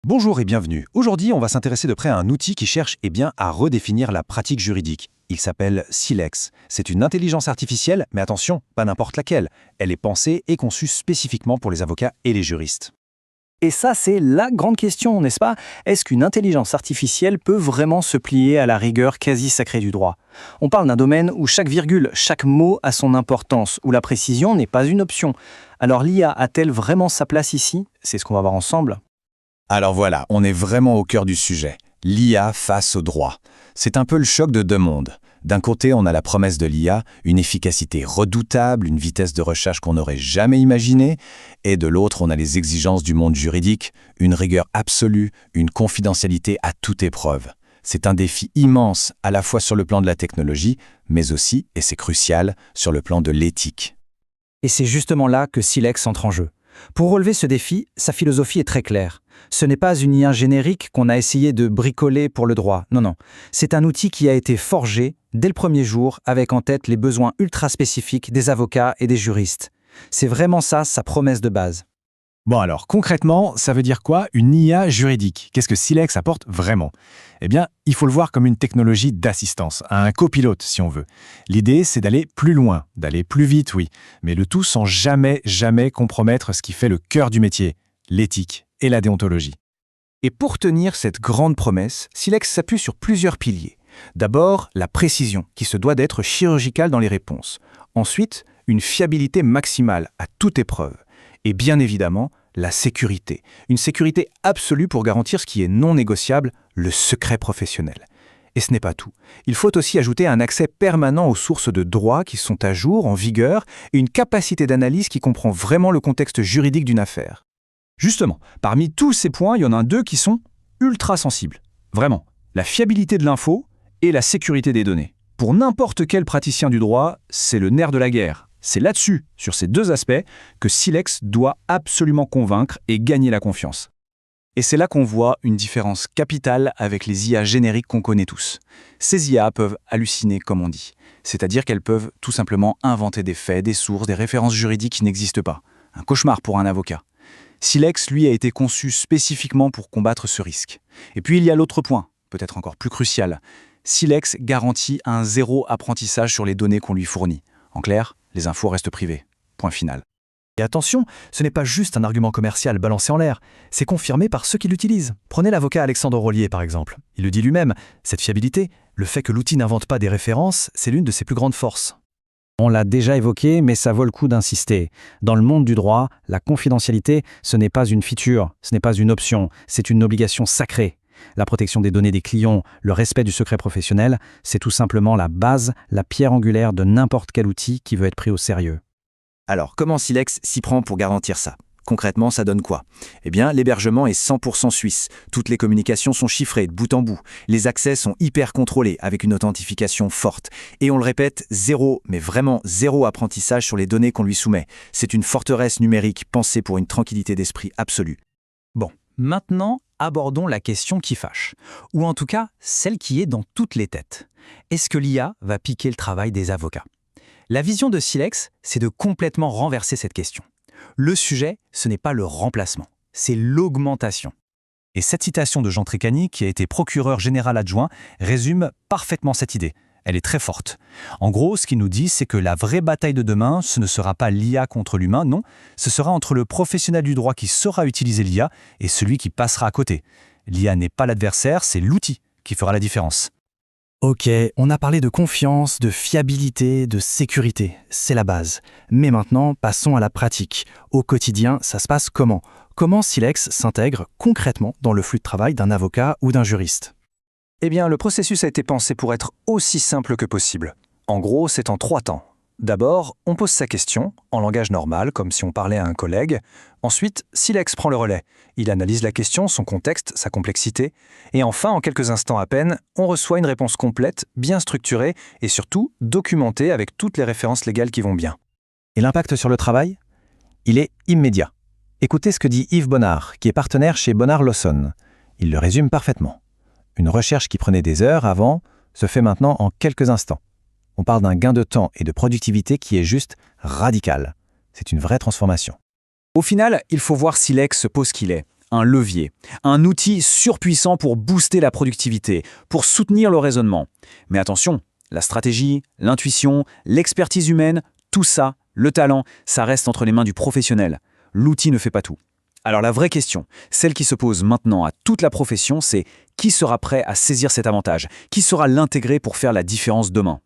Bonjour et bienvenue. Aujourd'hui, on va s'intéresser de près à un outil qui cherche à redéfinir la pratique juridique. Il s'appelle Silex. C'est une intelligence artificielle, mais attention, pas n'importe laquelle. Elle est pensée et conçue spécifiquement pour les avocats et les juristes. Et ça, c'est la grande question, n'est-ce pas? Est-ce qu'une intelligence artificielle peut vraiment se plier à la rigueur quasi sacrée du droit? On parle d'un domaine où chaque virgule, chaque mot a son importance, où la précision n'est pas une option. Alors l'IA a-t-elle vraiment sa place ici? C'est ce qu'on va voir ensemble. Alors voilà, on est vraiment au cœur du sujet. L'IA face au droit. C'est un peu le choc de deux mondes. D'un côté, on a la promesse de l'IA, une efficacité redoutable, une vitesse de recherche qu'on n'aurait jamais imaginée, et de l'autre, on a les exigences du monde juridique, une rigueur absolue, une confidentialité à toute épreuve. C'est un défi immense, à la fois sur le plan de la technologie, mais aussi, et c'est crucial, sur le plan de l'éthique. Et c'est justement là que Silex entre en jeu. Pour relever ce défi, sa philosophie est très claire. Ce n'est pas une IA générique qu'on a essayé de bricoler pour le droit. Non. C'est un outil qui a été forgé dès le premier jour avec en tête les besoins ultra spécifiques des avocats et des juristes. C'est vraiment ça, sa promesse de base. Bon alors, concrètement, ça veut dire quoi une IA juridique? Qu'est-ce que Silex apporte vraiment? Eh bien, il faut le voir comme une technologie d'assistance, un copilote si on veut. L'idée, c'est d'aller plus loin, d'aller plus vite, oui, mais le tout sans jamais compromettre ce qui fait le cœur du métier, l'éthique et la déontologie. Et pour tenir cette grande promesse, Silex s'appuie sur plusieurs piliers. D'abord, la précision, qui se doit d'être chirurgicale dans les réponses. Ensuite, une fiabilité maximale à toute épreuve. Et bien évidemment, la sécurité. Une sécurité absolue pour garantir ce qui est non négociable, le secret professionnel. Et ce n'est pas tout. Il faut aussi ajouter un accès permanent aux sources de droit qui sont à jour, en vigueur, et une capacité d'analyse qui comprend vraiment le contexte juridique d'une affaire. Justement, parmi tous ces points, il y en a deux qui sont ultra sensibles. Vraiment, la fiabilité de l'info et la sécurité des données. Pour n'importe quel praticien du droit, c'est le nerf de la guerre. C'est là-dessus, sur ces deux aspects, que Silex doit absolument convaincre et gagner la confiance. Et c'est là qu'on voit une différence capitale avec les IA génériques qu'on connaît tous. Ces IA peuvent halluciner, comme on dit. C'est-à-dire qu'elles peuvent tout simplement inventer des faits, des sources, des références juridiques qui n'existent pas. Un cauchemar pour un avocat. Silex, lui, a été conçu spécifiquement pour combattre ce risque. Et puis il y a l'autre point, peut-être encore plus crucial. Silex garantit un zéro apprentissage sur les données qu'on lui fournit. En clair, les infos restent privées. Point final. Et attention, ce n'est pas juste un argument commercial balancé en l'air, c'est confirmé par ceux qui l'utilisent. Prenez l'avocat Alexandre Rollier par exemple. Il le dit lui-même, cette fiabilité, le fait que l'outil n'invente pas des références, c'est l'une de ses plus grandes forces. On l'a déjà évoqué, mais ça vaut le coup d'insister. Dans le monde du droit, la confidentialité, ce n'est pas une feature, ce n'est pas une option, c'est une obligation sacrée. La protection des données des clients, le respect du secret professionnel, c'est tout simplement la base, la pierre angulaire de n'importe quel outil qui veut être pris au sérieux. Alors, comment Silex s'y prend pour garantir ça? Concrètement, ça donne quoi? Eh bien, l'hébergement est 100% suisse. Toutes les communications sont chiffrées de bout en bout. Les accès sont hyper contrôlés avec une authentification forte. Et on le répète, zéro, mais vraiment zéro apprentissage sur les données qu'on lui soumet. C'est une forteresse numérique pensée pour une tranquillité d'esprit absolue. Bon, maintenant, abordons la question qui fâche. Ou en tout cas, celle qui est dans toutes les têtes. Est-ce que l'IA va piquer le travail des avocats? La vision de Silex, c'est de complètement renverser cette question. Le sujet, ce n'est pas le remplacement, c'est l'augmentation. Et cette citation de Jean Trécani, qui a été procureur général adjoint, résume parfaitement cette idée. Elle est très forte. En gros, ce qu'il nous dit, c'est que la vraie bataille de demain, ce ne sera pas l'IA contre l'humain, non, ce sera entre le professionnel du droit qui saura utiliser l'IA et celui qui passera à côté. L'IA n'est pas l'adversaire, c'est l'outil qui fera la différence. Ok, on a parlé de confiance, de fiabilité, de sécurité, c'est la base. Mais maintenant, passons à la pratique. Au quotidien, ça se passe comment? Comment Silex s'intègre concrètement dans le flux de travail d'un avocat ou d'un juriste? Eh bien, le processus a été pensé pour être aussi simple que possible. En gros, c'est en 3 temps. D'abord, on pose sa question, en langage normal, comme si on parlait à un collègue. Ensuite, Silex prend le relais. Il analyse la question, son contexte, sa complexité. Et enfin, en quelques instants à peine, on reçoit une réponse complète, bien structurée et surtout documentée avec toutes les références légales qui vont bien. Et l'impact sur le travail? Il est immédiat. Écoutez ce que dit Yves Bonnard, qui est partenaire chez Bonnard Lawson. Il le résume parfaitement. Une recherche qui prenait des heures avant se fait maintenant en quelques instants. On parle d'un gain de temps et de productivité qui est juste radical. C'est une vraie transformation. Au final, il faut voir Silex pose qu'il est. un levier, un outil surpuissant pour booster la productivité, pour soutenir le raisonnement. Mais attention, la stratégie, l'intuition, l'expertise humaine, tout ça, le talent, ça reste entre les mains du professionnel. L'outil ne fait pas tout. Alors la vraie question, celle qui se pose maintenant à toute la profession, c'est qui sera prêt à saisir cet avantage? Qui saura l'intégrer pour faire la différence demain?